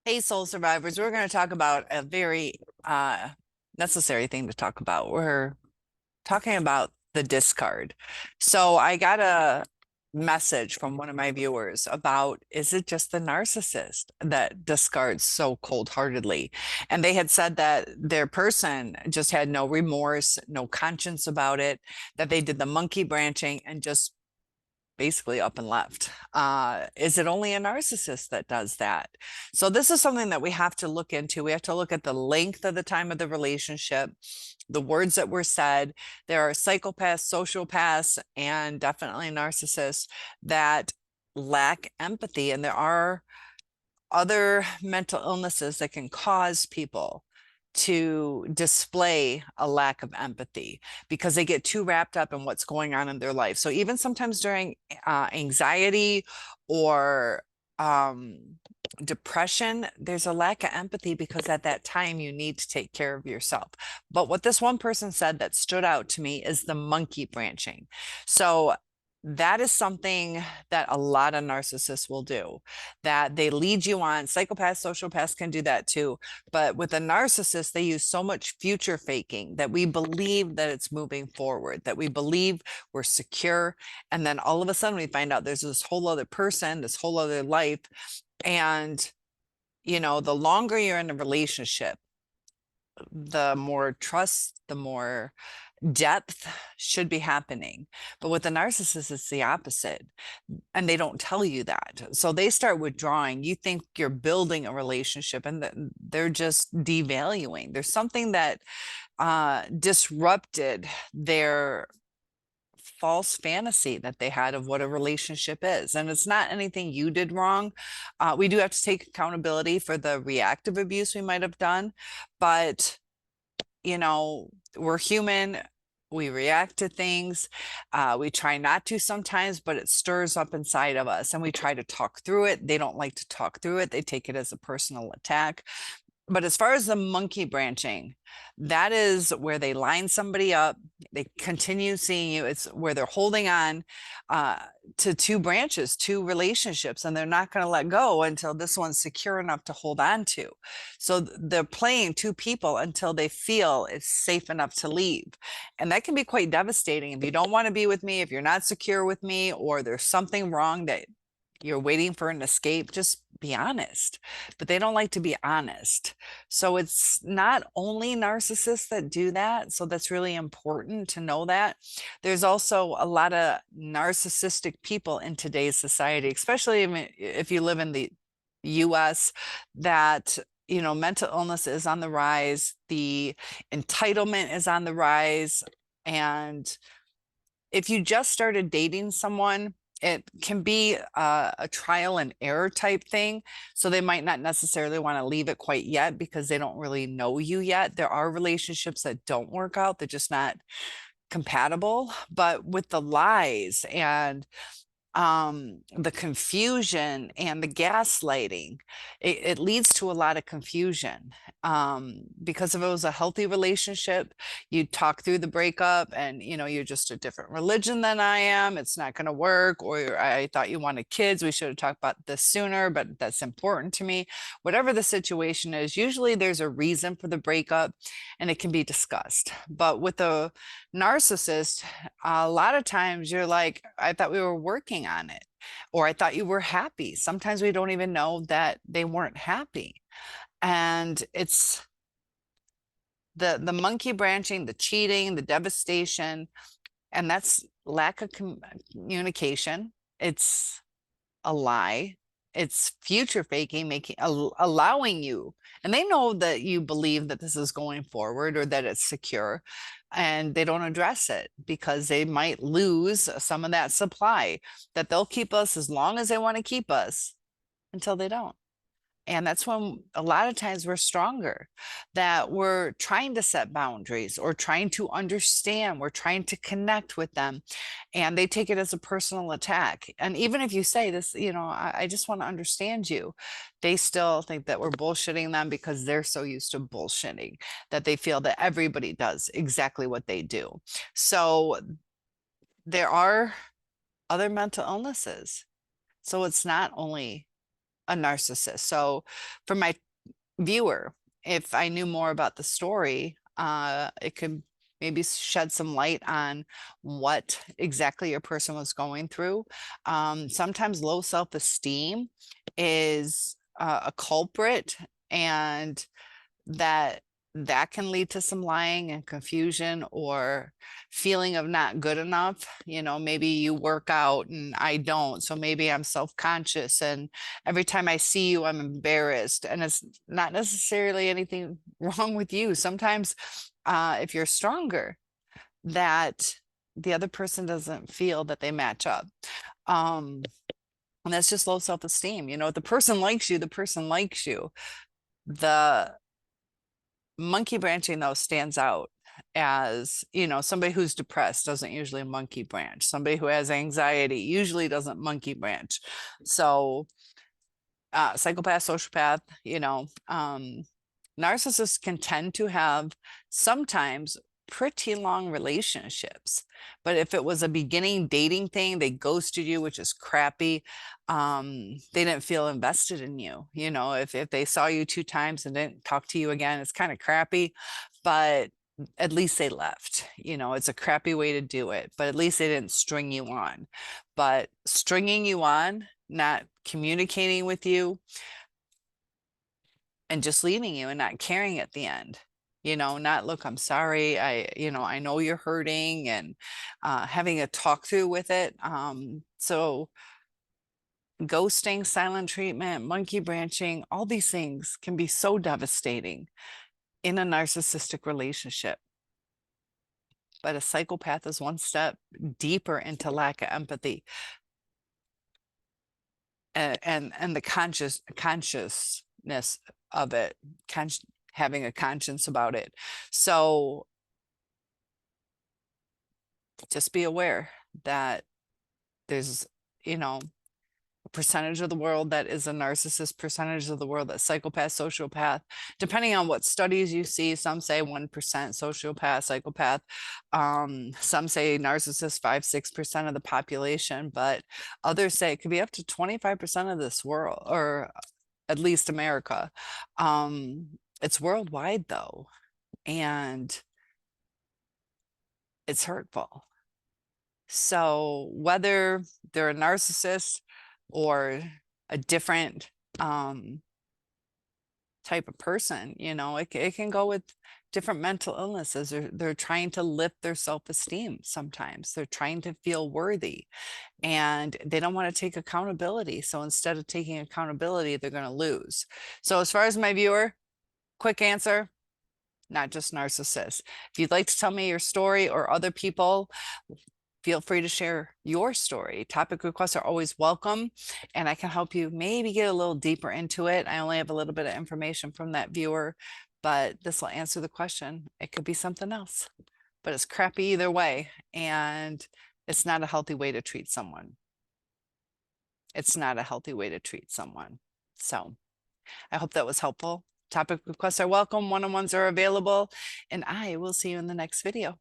Hey, soul survivors, we're going to talk about a very necessary thing to talk about. We're talking about the discard. So I got a message from one of my viewers about, is it just the narcissist that discards so cold-heartedly? And they had said that their person just had no remorse, no conscience about it, that they did the monkey branching and just basically up and left. Is it only a narcissist that does that? So this is something that we have to look into. We have to look at the length of the time of the relationship, the words that were said. There are psychopaths, sociopaths, and definitely narcissists that lack empathy. And there are other mental illnesses that can cause people to display a lack of empathy because they get too wrapped up in what's going on in their life. So even sometimes during anxiety or depression, there's a lack of empathy because at that time you need to take care of yourself. But what this one person said that stood out to me is the monkey branching. So that is something that a lot of narcissists will do, that they lead you on. Psychopaths, sociopaths can do that too. But with a narcissist, they use so much future faking that we believe that it's moving forward, that we believe we're secure. And then all of a sudden we find out there's this whole other person, this whole other life. And, the longer you're in a relationship, the more trust, the more depth should be happening. But with the narcissist, it's the opposite. And they don't tell you that. So they start withdrawing. You think you're building a relationship and they're just devaluing. There's something that disrupted their false fantasy that they had of what a relationship is. And it's not anything you did wrong. We do have to take accountability for the reactive abuse we might have done, but we're human. We react to things. We try not to sometimes, but it stirs up inside of us and we try to talk through it. They don't like to talk through it. They take it as a personal attack. But as far as the monkey branching, that is where they line somebody up. They continue seeing you. It's where they're holding on uh, to two branches, two relationships, and they're not going to let go until this one's secure enough to hold on to. So they're playing two people until they feel it's safe enough to leave. And that can be quite devastating. If you don't want to be with me, if you're not secure with me, or there's something wrong that you're waiting for an escape, just be honest. But they don't like to be honest. So it's not only narcissists that do that. So that's really important to know that. There's also a lot of narcissistic people in today's society, especially if you live in the US, that mental illness is on the rise, the entitlement is on the rise. And if you just started dating someone, it can be a trial and error type thing. So they might not necessarily want to leave it quite yet because they don't really know you yet. There are relationships that don't work out, they're just not compatible. But with the lies and the confusion and the gaslighting, it leads to a lot of confusion. Because if it was a healthy relationship, you'd talk through the breakup and you're just a different religion than I am, it's not going to work, or I thought you wanted kids, we should have talked about this sooner, but that's important to me. Whatever the situation is, usually there's a reason for the breakup and it can be discussed. But with a narcissist, a lot of times you're like, I thought we were working on it, or I thought you were happy. Sometimes we don't even know that they weren't happy. And it's the monkey branching, the cheating, the devastation, and that's lack of communication. It's a lie. It's future faking, making allowing you, and they know that you believe that this is going forward or that it's secure, and they don't address it because they might lose some of that supply, that they'll keep us as long as they want to keep us until they don't. And that's when a lot of times we're stronger, that we're trying to set boundaries or trying to understand, we're trying to connect with them. And they take it as a personal attack. And even if you say this, I just want to understand you, they still think that we're bullshitting them because they're so used to bullshitting that they feel that everybody does exactly what they do. So there are other mental illnesses. So it's not only a narcissist. So for my viewer, if I knew more about the story, it could maybe shed some light on what exactly your person was going through. Sometimes low self-esteem is a culprit, and that that can lead to some lying and confusion or feeling of not good enough. You know, maybe you work out and I don't, so maybe I'm self-conscious, and every time I see you I'm embarrassed, and it's not necessarily anything wrong with you. Sometimes if you're stronger, that the other person doesn't feel that they match up. um and that's just low self-esteem. You know, if the person likes you, the person likes you. The monkey branching though stands out as, you know, somebody who's depressed doesn't usually monkey branch. Somebody who has anxiety usually doesn't monkey branch. So psychopath, sociopath, you know, narcissists can tend to have sometimes pretty long relationships. But if it was a beginning dating thing, they ghosted you, which is crappy. They didn't feel invested in you. You know, if they saw you 2 times and didn't talk to you again, it's kind of crappy. But at least they left. You know, it's a crappy way to do it, but at least they didn't string you on. But stringing you on, not communicating with you, and just leaving you and not caring at the end. You know, not, look, I'm sorry, you know, I know you're hurting, and having a talk through with it. So ghosting, silent treatment, monkey branching, all these things can be so devastating in a narcissistic relationship. But a psychopath is one step deeper into lack of empathy, and the consciousness of it, having a conscience about it. So just be aware that there's, you know, a percentage of the world that is a narcissist, percentage of the world that's psychopath, sociopath, depending on what studies you see. Some say 1% sociopath, psychopath. Some say narcissist, 5-6% of the population, but others say it could be up to 25% of this world, or at least America. It's worldwide though, and it's hurtful. So whether they're a narcissist or a different type of person, you know, it can go with different mental illnesses. They're trying to lift their self-esteem. Sometimes they're trying to feel worthy, and they don't want to take accountability. So instead of taking accountability, they're going to lose. So as far as my viewer, quick answer: not just narcissists. If you'd like to tell me your story, or other people, feel free to share your story. Topic requests are always welcome, and I can help you maybe get a little deeper into it. I only have a little bit of information from that viewer, but this will answer the question. It could be something else, but it's crappy either way, and it's not a healthy way to treat someone. It's not a healthy way to treat someone. So I hope that was helpful. Topic requests are welcome. One-on-ones are available, and I will see you in the next video.